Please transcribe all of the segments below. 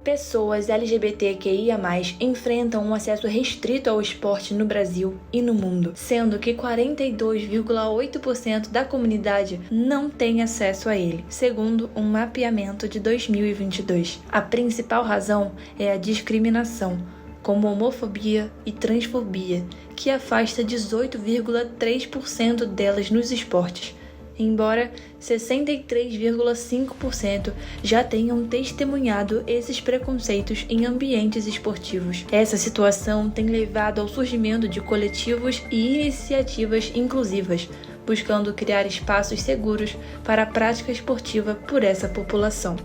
Pessoas LGBTQIA+, enfrentam um acesso restrito ao esporte no Brasil e no mundo, sendo que 42,8% da comunidade não tem acesso a ele, segundo um mapeamento de 2022. A principal razão é a discriminação, como homofobia e transfobia, que afasta 18,3% delas nos esportes, embora 63,5% já tenham testemunhado esses preconceitos em ambientes esportivos. Essa situação tem levado ao surgimento de coletivos e iniciativas inclusivas, buscando criar espaços seguros para a prática esportiva por essa população.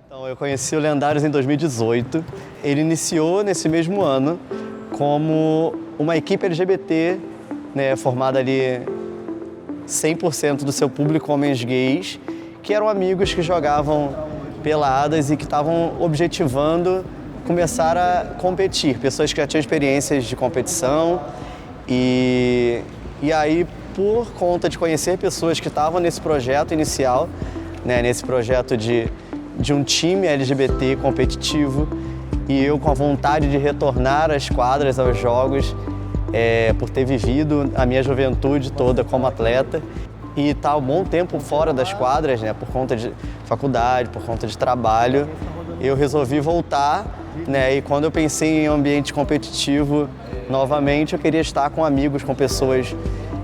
Então, eu conheci o Lendários em 2018. Ele iniciou nesse mesmo ano como uma equipe LGBT, formada ali 100% do seu público homens gays, que eram amigos que jogavam peladas e que estavam objetivando começar a competir. Pessoas que já tinham experiências de competição e aí, por conta de conhecer pessoas que estavam nesse projeto inicial, nesse projeto de um time LGBT competitivo, e eu com a vontade de retornar às quadras, aos jogos, por ter vivido a minha juventude toda como atleta e estar um bom tempo fora das quadras, por conta de faculdade, por conta de trabalho, eu resolvi voltar, e quando eu pensei em ambiente competitivo novamente, eu queria estar com amigos, com pessoas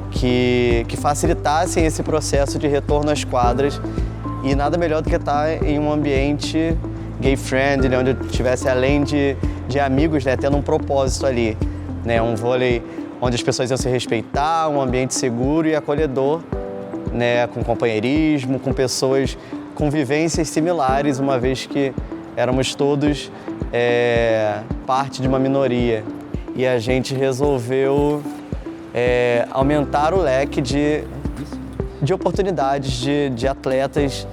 que facilitassem esse processo de retorno às quadras. E nada melhor do que estar em um ambiente gay-friendly, onde eu tivesse, além de amigos, tendo um propósito ali. Um vôlei onde as pessoas iam se respeitar, um ambiente seguro e acolhedor, com companheirismo, com pessoas com vivências similares, uma vez que éramos todos parte de uma minoria. E a gente resolveu aumentar o leque de oportunidades de atletas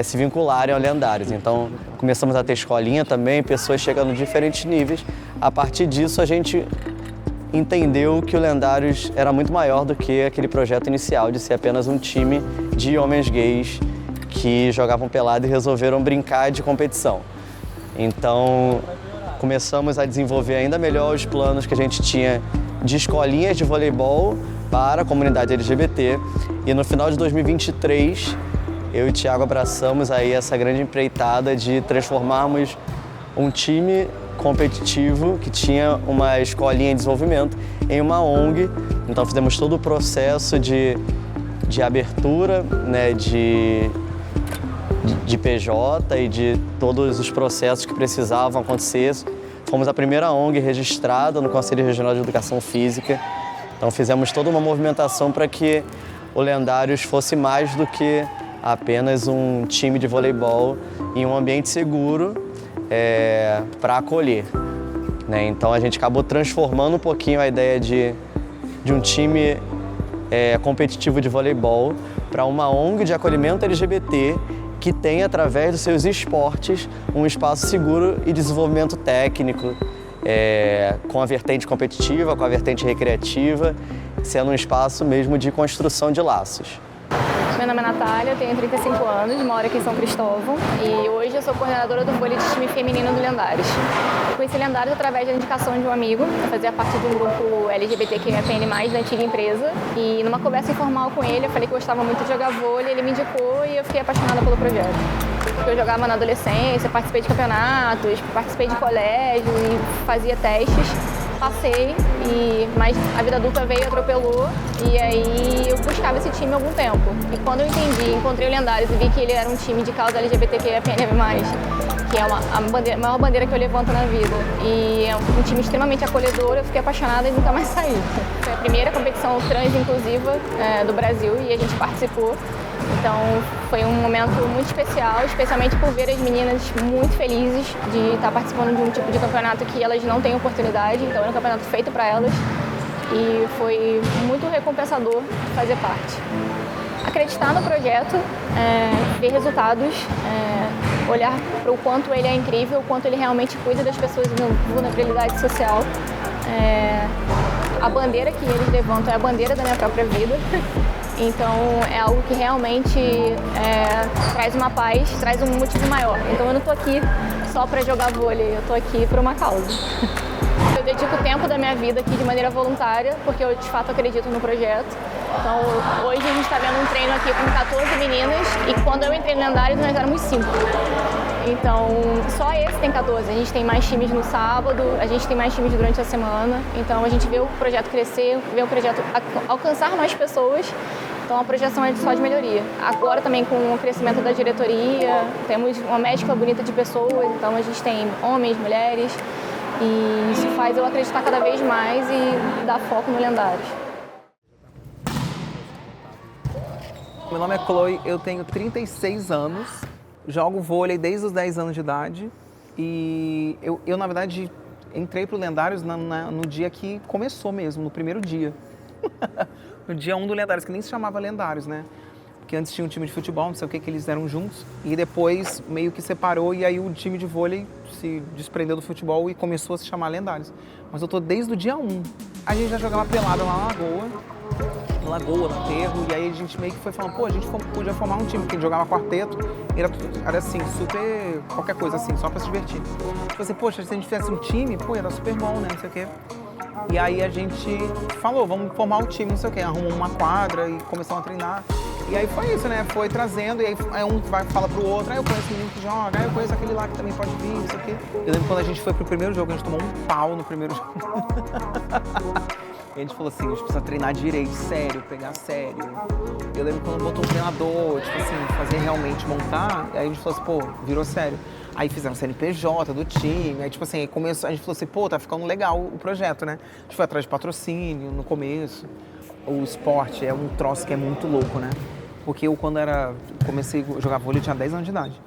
se vincularem ao Lendários. Então, começamos a ter escolinha também, pessoas chegando em diferentes níveis. A partir disso, a gente entendeu que o Lendários era muito maior do que aquele projeto inicial de ser apenas um time de homens gays que jogavam pelado e resolveram brincar de competição. Então, começamos a desenvolver ainda melhor os planos que a gente tinha de escolinhas de voleibol para a comunidade LGBT, e no final de 2023 eu e o Thiago abraçamos aí essa grande empreitada de transformarmos um time competitivo que tinha uma escolinha de desenvolvimento em uma ONG. Então fizemos todo o processo de abertura, de PJ e de todos os processos que precisavam acontecer. Fomos a primeira ONG registrada no Conselho Regional de Educação Física. Então fizemos toda uma movimentação para que o Lendários fosse mais do que apenas um time de voleibol em um ambiente seguro para acolher. Então a gente acabou transformando um pouquinho a ideia de um time competitivo de voleibol para uma ONG de acolhimento LGBT que tem, através dos seus esportes, um espaço seguro e desenvolvimento técnico, com a vertente competitiva, com a vertente recreativa, sendo um espaço mesmo de construção de laços. Meu nome é Natália, eu tenho 35 anos, moro aqui em São Cristóvão e hoje eu sou coordenadora do vôlei de time feminino do Lendários. Eu conheci Lendários através da indicação de um amigo, eu fazia parte de um grupo LGBTQIAPN+, da antiga empresa, e numa conversa informal com ele eu falei que gostava muito de jogar vôlei, ele me indicou e eu fiquei apaixonada pelo projeto. Eu jogava na adolescência, participei de campeonatos, participei de colégio e fazia testes. Passei, mas a vida adulta veio, atropelou, e aí eu buscava esse time há algum tempo. E quando eu encontrei o Lendários e vi que ele era um time de causa LGBTQIAPN+, que é a maior bandeira que eu levanto na vida, e é um time extremamente acolhedor, eu fiquei apaixonada e nunca mais saí. Foi a primeira competição trans inclusiva do Brasil e a gente participou. Então foi um momento muito especial, especialmente por ver as meninas muito felizes de estar participando de um tipo de campeonato que elas não têm oportunidade, então era um campeonato feito para elas. e foi muito recompensador fazer parte. Acreditar no projeto, ver resultados, olhar para o quanto ele é incrível, o quanto ele realmente cuida das pessoas em vulnerabilidade social. A bandeira que eles levantam é a bandeira da minha própria vida. Então é algo que realmente traz uma paz, traz um motivo maior. Então eu não estou aqui só para jogar vôlei, eu estou aqui por uma causa. Eu dedico o tempo da minha vida aqui de maneira voluntária, porque eu de fato acredito no projeto. Então hoje a gente está vendo um treino aqui com 14 meninas e quando eu entrei no Lendários nós éramos 5. Então só esse tem 14, a gente tem mais times no sábado, a gente tem mais times durante a semana. Então a gente vê o projeto crescer, vê o projeto alcançar mais pessoas. Então a projeção é só de melhoria. Agora também com o crescimento da diretoria, temos uma mescla bonita de pessoas, então a gente tem homens, mulheres, e isso faz eu acreditar cada vez mais e dar foco no Lendários. Meu nome é Chloe, eu tenho 36 anos, jogo vôlei desde os 10 anos de idade e eu na verdade, entrei pro Lendários no dia que começou mesmo, no primeiro dia. No dia 1 do Lendários, que nem se chamava Lendários, né? Porque antes tinha um time de futebol, não sei o que eles eram juntos. E depois meio que separou e aí o time de vôlei se desprendeu do futebol e começou a se chamar Lendários. Mas eu tô desde o dia 1. A gente já jogava pelada lá na Lagoa, no Aterro. E aí a gente meio que foi falando, pô, a gente podia formar um time, porque a gente jogava quarteto. Era assim, super qualquer coisa assim, só pra se divertir. Tipo assim, poxa, se a gente fizesse um time, pô, era super bom, né, não sei o quê. E aí a gente falou, vamos formar um time, não sei o quê, arrumou uma quadra e começamos a treinar. E aí foi isso, né? Foi trazendo, e aí um fala pro outro, eu conheço o menino que joga, eu conheço aquele lá que também pode vir, não sei o quê. Eu lembro quando a gente foi pro primeiro jogo, a gente tomou um pau no primeiro jogo. E a gente falou assim, a gente precisa treinar direito, sério, pegar sério. Eu lembro quando botou um treinador, tipo assim, fazer realmente montar, e aí a gente falou assim, pô, virou sério. Aí fizemos CNPJ do time, aí tipo assim, começou, a gente falou assim, pô, tá ficando legal o projeto, né? A gente foi atrás de patrocínio no começo. O esporte é um troço que é muito louco, né? Porque eu comecei a jogar vôlei, eu tinha 10 anos de idade.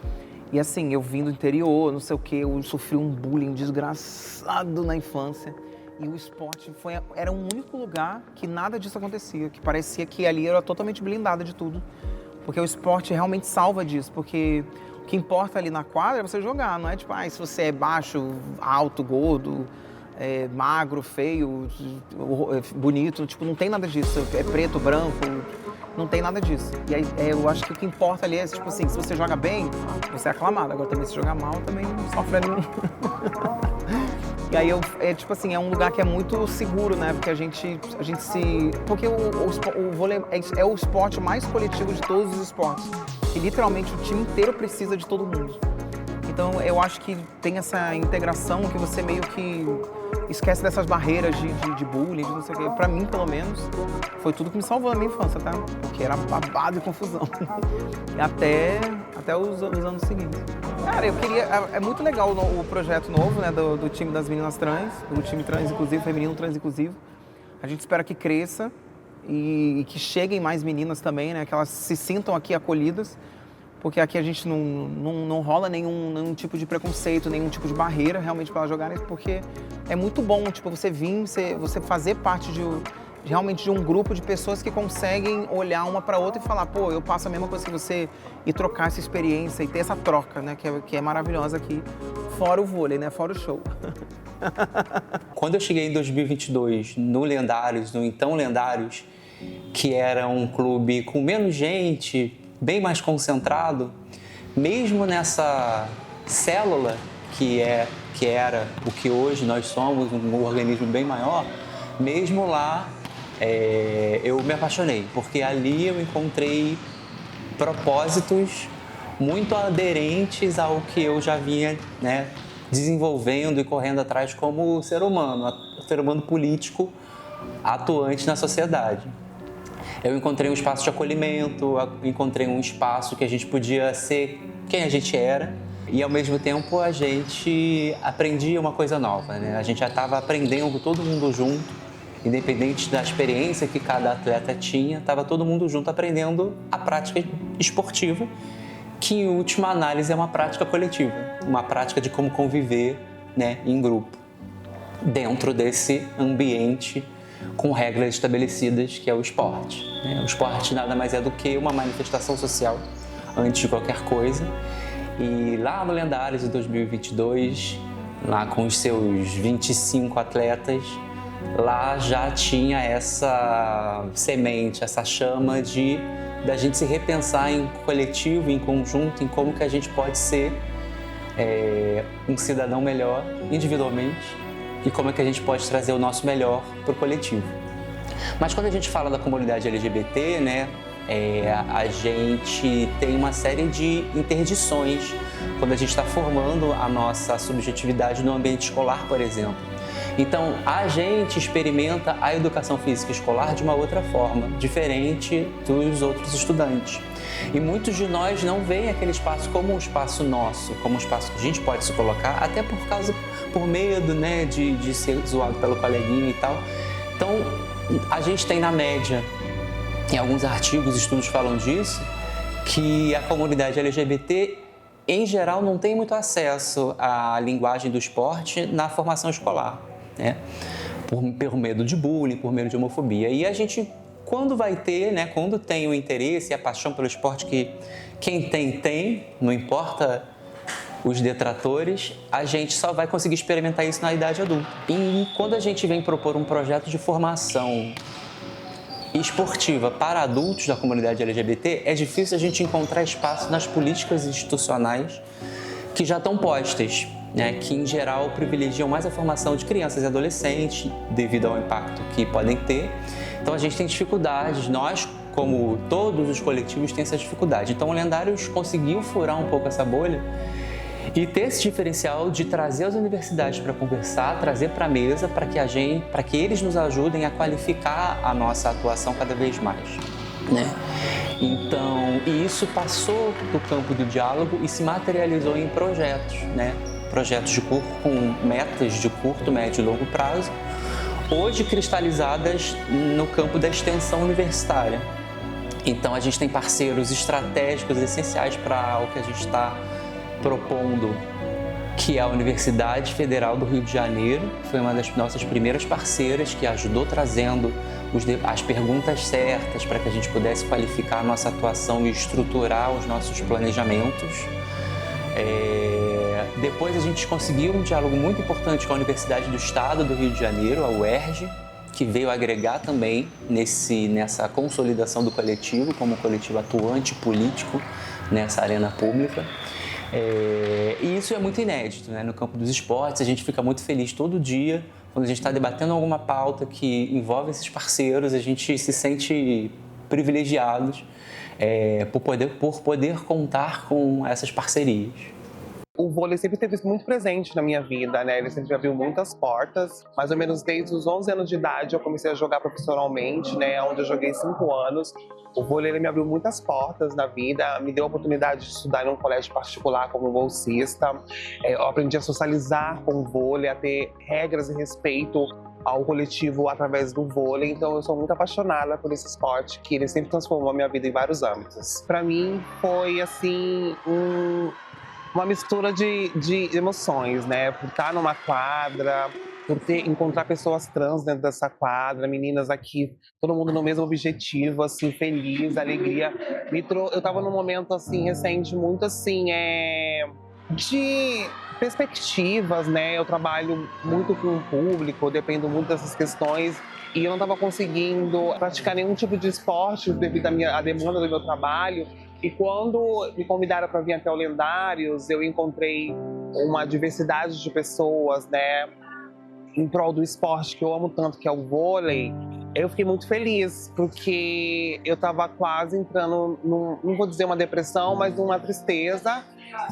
E assim, eu vim do interior, não sei o quê, eu sofri um bullying desgraçado na infância. E o esporte era o único lugar que nada disso acontecia, que parecia que ali era totalmente blindada de tudo. Porque o esporte realmente salva disso, porque o que importa ali na quadra é você jogar, não é tipo, se você é baixo, alto, gordo, magro, feio, bonito, tipo, não tem nada disso, é preto, branco, não tem nada disso. E aí eu acho que o que importa ali é, tipo assim, se você joga bem, você é aclamado, agora também se jogar mal, também não sofre ali. E aí, tipo assim, é um lugar que é muito seguro, né? Porque a gente se... Porque o vôlei é o esporte mais coletivo de todos os esportes. E literalmente o time inteiro precisa de todo mundo. Então eu acho que tem essa integração que você meio que esquece dessas barreiras de bullying, de não sei o quê. Pra mim, pelo menos, foi tudo que me salvou na minha infância, tá? Porque era babado e confusão. Até os anos seguintes. Cara, eu queria... É muito legal o projeto novo, né? Do time das meninas trans, do time trans inclusivo, feminino trans inclusivo. A gente espera que cresça e que cheguem mais meninas também, né? Que elas se sintam aqui acolhidas. Porque aqui a gente não rola nenhum tipo de preconceito, nenhum tipo de barreira realmente para elas jogarem, porque é muito bom, tipo, você vir, você fazer parte realmente de um grupo de pessoas que conseguem olhar uma para outra e falar, pô, eu passo a mesma coisa que você, e trocar essa experiência e ter essa troca, né, que é maravilhosa aqui, fora o vôlei, né, fora o show. Quando eu cheguei em 2022 no Lendários, no então Lendários, que era um clube com menos gente, bem mais concentrado, mesmo nessa célula que era o que hoje nós somos, um organismo bem maior, mesmo lá eu me apaixonei, porque ali eu encontrei propósitos muito aderentes ao que eu já vinha, né, desenvolvendo e correndo atrás como ser humano político atuante na sociedade. Eu encontrei um espaço de acolhimento, encontrei um espaço que a gente podia ser quem a gente era e, ao mesmo tempo, a gente aprendia uma coisa nova, né? A gente já estava aprendendo todo mundo junto, independente da experiência que cada atleta tinha, estava todo mundo junto aprendendo a prática esportiva, que, em última análise, é uma prática coletiva, uma prática de como conviver, né, em grupo, dentro desse ambiente com regras estabelecidas, que é o esporte, né? O esporte nada mais é do que uma manifestação social antes de qualquer coisa. E lá no Lendários de 2022, lá com os seus 25 atletas, lá já tinha essa semente, essa chama da gente se repensar em coletivo, em conjunto, em como que a gente pode ser um cidadão melhor individualmente e como é que a gente pode trazer o nosso melhor para o coletivo. Mas quando a gente fala da comunidade LGBT, né, a gente tem uma série de interdições quando a gente está formando a nossa subjetividade no ambiente escolar, por exemplo. Então, a gente experimenta a educação física escolar de uma outra forma, diferente dos outros estudantes. E muitos de nós não veem aquele espaço como um espaço nosso, como um espaço que a gente pode se colocar, até por medo, né, de ser zoado pelo coleguinha e tal. Então, a gente tem na média, em alguns artigos, estudos falam disso, que a comunidade LGBT, em geral, não tem muito acesso à linguagem do esporte na formação escolar, né? Por medo de bullying, por medo de homofobia. E a gente, quando vai ter, né, quando tem o interesse e a paixão pelo esporte, que quem tem, não importa os detratores, a gente só vai conseguir experimentar isso na idade adulta. E quando a gente vem propor um projeto de formação esportiva para adultos da comunidade LGBT, é difícil a gente encontrar espaço nas políticas institucionais que já estão postas, né, que em geral privilegiam mais a formação de crianças e adolescentes devido ao impacto que podem ter. Então a gente tem dificuldades, nós, como todos os coletivos, tem essa dificuldade. Então o Lendários conseguiu furar um pouco essa bolha e ter esse diferencial de trazer as universidades para conversar, trazer para a mesa, para que eles nos ajudem a qualificar a nossa atuação cada vez mais, né? Então, e isso passou do campo do diálogo e se materializou em projetos, né? Projetos com metas de curto, médio e longo prazo, hoje cristalizadas no campo da extensão universitária. Então, a gente tem parceiros estratégicos essenciais para o que a gente está propondo, que é a Universidade Federal do Rio de Janeiro, foi uma das nossas primeiras parceiras, que ajudou trazendo as perguntas certas para que a gente pudesse qualificar a nossa atuação e estruturar os nossos planejamentos. Depois a gente conseguiu um diálogo muito importante com a Universidade do Estado do Rio de Janeiro, a UERJ, que veio agregar também nessa consolidação do coletivo, como coletivo atuante político nessa arena pública. E isso é muito inédito, né? No campo dos esportes, a gente fica muito feliz todo dia quando a gente está debatendo alguma pauta que envolve esses parceiros, a gente se sente privilegiados por poder contar com essas parcerias. O vôlei sempre esteve muito presente na minha vida, né? Ele sempre abriu muitas portas. Mais ou menos desde os 11 anos de idade eu comecei a jogar profissionalmente, né? Onde eu joguei 5 anos. O vôlei ele me abriu muitas portas na vida, me deu a oportunidade de estudar em um colégio particular como bolsista. Eu aprendi a socializar com o vôlei, a ter regras e respeito ao coletivo através do vôlei. Então eu sou muito apaixonada por esse esporte, que ele sempre transformou a minha vida em vários âmbitos. Para mim foi assim uma mistura de emoções, né? Por estar numa quadra, por encontrar pessoas trans dentro dessa quadra, meninas aqui, todo mundo no mesmo objetivo, assim, feliz, alegria. Eu tava num momento, assim, recente, muito, assim, de perspectivas, né? Eu trabalho muito com o público, eu dependo muito dessas questões e eu não estava conseguindo praticar nenhum tipo de esporte devido à demanda do meu trabalho. E quando me convidaram para vir até o Lendários, eu encontrei uma diversidade de pessoas, né, em prol do esporte que eu amo tanto, que é o vôlei. Eu fiquei muito feliz, porque eu estava quase entrando, não vou dizer uma depressão, mas numa tristeza.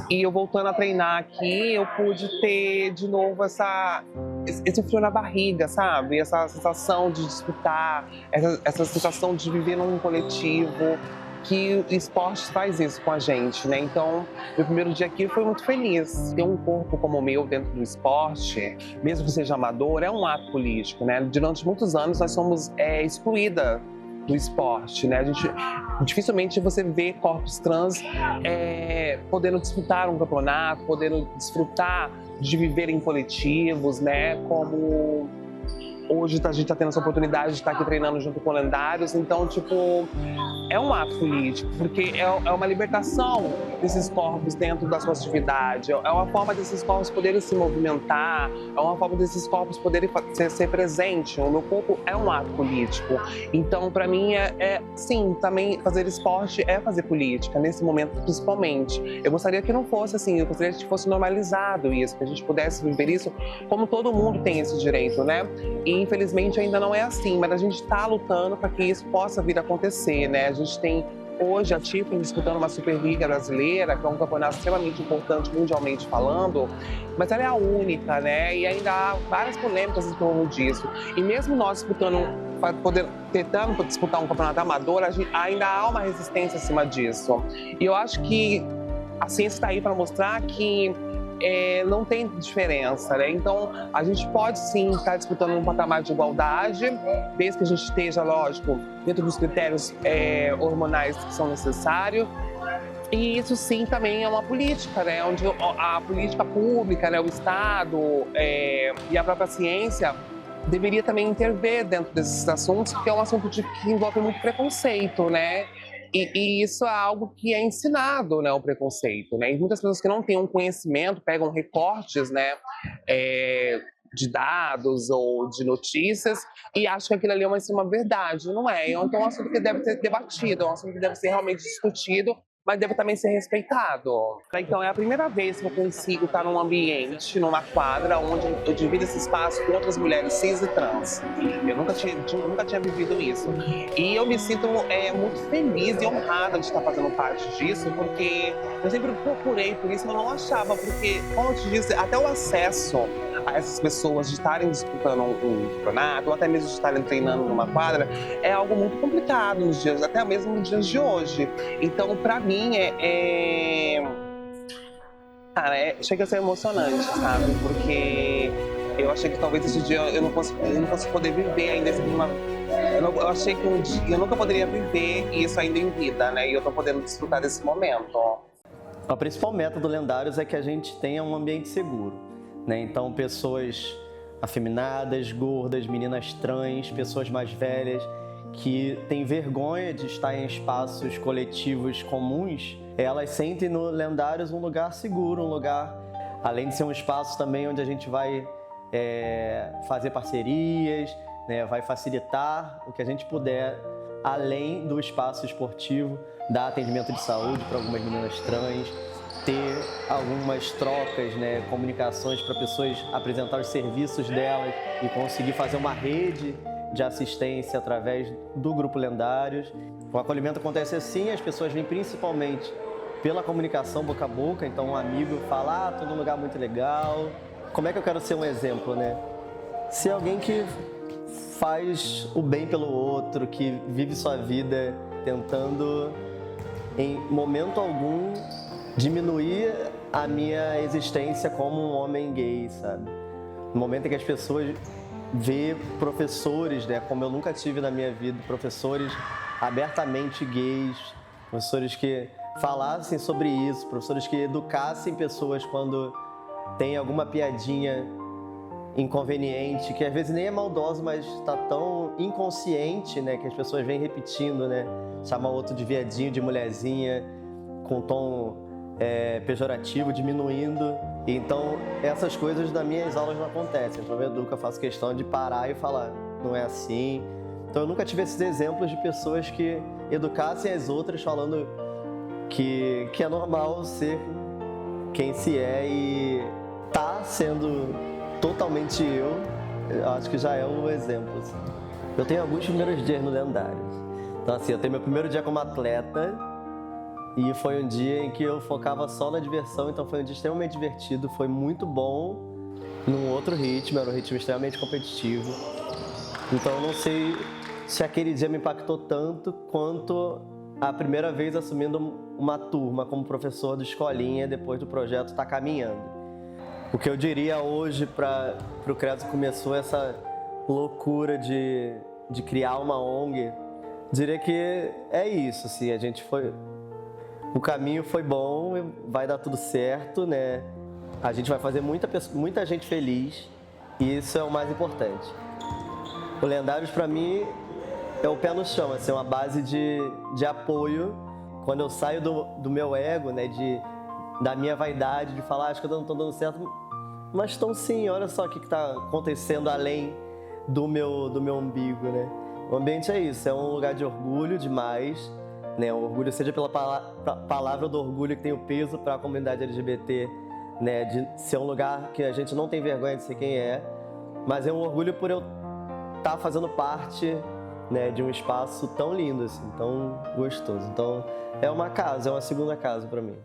E eu voltando a treinar aqui, eu pude ter de novo esse frio na barriga, sabe? Essa sensação de disputar, essa sensação de viver num coletivo, que o esporte faz isso com a gente, né? Então, meu primeiro dia aqui foi muito feliz. Ter um corpo como o meu dentro do esporte, mesmo que seja amador, é um ato político, né? Durante muitos anos nós somos excluída do esporte, né? Dificilmente você vê corpos trans podendo disputar um campeonato, podendo desfrutar de viver em coletivos, né? Como Hoje a gente está tendo essa oportunidade de estar aqui treinando junto com lendários, então, tipo, é um ato político, porque é uma libertação desses corpos dentro da sua atividade, é uma forma desses corpos poderem se movimentar, é uma forma desses corpos poderem ser presente. O meu corpo é um ato político, então, para mim, sim, também fazer esporte é fazer política, nesse momento principalmente. Eu gostaria que não fosse assim, eu gostaria que fosse normalizado isso, que a gente pudesse viver isso como todo mundo tem esse direito, né? E infelizmente ainda não é assim, mas a gente está lutando para que isso possa vir a acontecer, né? A gente tem hoje a Tiffany disputando uma Superliga brasileira, que é um campeonato extremamente importante mundialmente falando, mas ela é a única, né? E ainda há várias polêmicas em torno disso. E mesmo nós tentando disputar um campeonato amador, ainda há uma resistência acima disso. E eu acho que a ciência está aí para mostrar que não tem diferença, né? Então, a gente pode sim estar disputando um patamar de igualdade, desde que a gente esteja, lógico, dentro dos critérios hormonais que são necessários. E isso sim também é uma política, né? Onde a política pública, né, o Estado e a própria ciência deveria também intervir dentro desses assuntos, porque é um assunto que envolve muito preconceito, né? E isso é algo que é ensinado, né, o preconceito, né? E muitas pessoas que não têm um conhecimento pegam recortes, né, de dados ou de notícias e acham que aquilo ali é uma verdade. Não é. Então é um assunto que deve ser debatido, é um assunto que deve ser realmente discutido, mas deve também ser respeitado. Então é a primeira vez que eu consigo estar num ambiente, numa quadra, onde eu divido esse espaço com outras mulheres cis e trans. Eu nunca tinha vivido isso. E eu me sinto muito feliz e honrada de estar fazendo parte disso, porque eu sempre procurei por isso, mas eu não achava, porque, como eu te disse, até o acesso a essas pessoas de estarem disputando um campeonato, ou até mesmo de estarem treinando numa quadra, é algo muito complicado nos dias, até mesmo nos dias de hoje. Então, para mim, chega a ser emocionante, sabe? Porque eu achei que talvez esse dia eu não fosse poder viver ainda esse clima. Eu achei que um dia eu nunca poderia viver isso ainda em vida, né? E eu tô podendo desfrutar desse momento. A principal meta do Lendários é que a gente tenha um ambiente seguro, né? Então, pessoas afeminadas, gordas, meninas trans, pessoas mais velhas que têm vergonha de estar em espaços coletivos comuns, elas sentem no Lendários um lugar seguro, um lugar, além de ser um espaço também onde a gente vai fazer parcerias, né, vai facilitar o que a gente puder, além do espaço esportivo, dar atendimento de saúde para algumas meninas trans, ter algumas trocas, né, comunicações para pessoas apresentar os serviços delas e conseguir fazer uma rede de assistência através do Grupo Lendários. O acolhimento acontece assim, as pessoas vêm principalmente pela comunicação boca a boca, então um amigo fala, tô num lugar muito legal. Como é que eu quero ser um exemplo, né? Ser alguém que faz o bem pelo outro, que vive sua vida tentando, em momento algum, diminuir a minha existência como um homem gay, sabe? No momento em que as pessoas vê professores, né, como eu nunca tive na minha vida, professores abertamente gays, professores que falassem sobre isso, professores que educassem pessoas quando tem alguma piadinha inconveniente, que às vezes nem é maldosa, mas está tão inconsciente, né, que as pessoas vêm repetindo, né, chama o outro de viadinho, de mulherzinha, com tom pejorativo, diminuindo. Então, essas coisas nas minhas aulas não acontecem. Então, eu educo, eu faço questão de parar e falar, não é assim. Então, eu nunca tive esses exemplos de pessoas que educassem as outras falando que é normal ser quem se é e tá sendo totalmente eu acho que já é um exemplo. Assim. Eu tenho alguns primeiros dias no Lendários. Então, assim, eu tenho meu primeiro dia como atleta, e foi um dia em que eu focava só na diversão, então foi um dia extremamente divertido, foi muito bom, num outro ritmo, era um ritmo extremamente competitivo. Então eu não sei se aquele dia me impactou tanto quanto a primeira vez assumindo uma turma como professor de escolinha depois do projeto estar caminhando. O que eu diria hoje para o Credo que começou essa loucura de criar uma ONG, diria que é isso, assim, o caminho foi bom, vai dar tudo certo, né? A gente vai fazer muita gente feliz e isso é o mais importante. O Lendários, para mim, é o pé no chão, assim, é uma base de apoio. Quando eu saio do meu ego, né, da minha vaidade, de falar, acho que eu não estou dando certo, mas estão sim, olha só o que está acontecendo além do meu umbigo, né? O ambiente é isso, é um lugar de orgulho demais, né? O orgulho, seja pela palavra do orgulho que tem o peso para a comunidade LGBT, né? De ser um lugar que a gente não tem vergonha de ser quem é, mas é um orgulho por eu estar fazendo parte, né, de um espaço tão lindo, assim, tão gostoso. Então, é uma casa, é uma segunda casa para mim.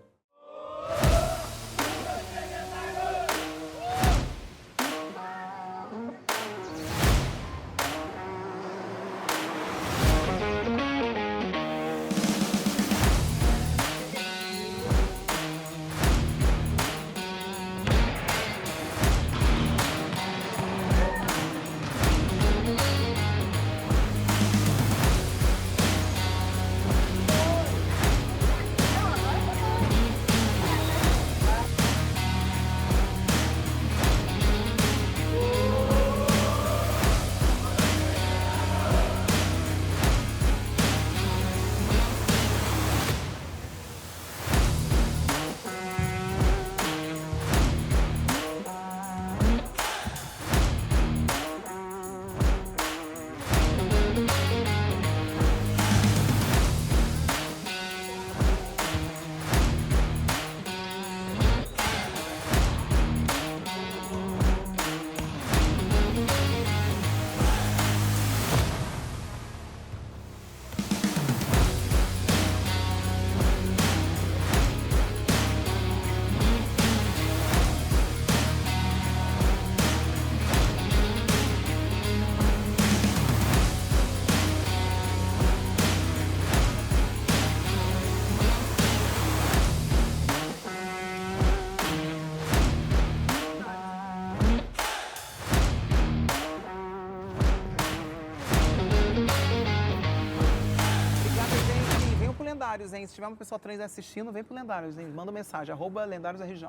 Lendários, hein? Se tiver uma pessoa trans assistindo, vem pro Lendários, hein? Manda mensagem, @LendárioosRJ.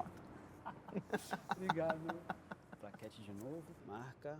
Obrigado. Plaquete de novo, marca.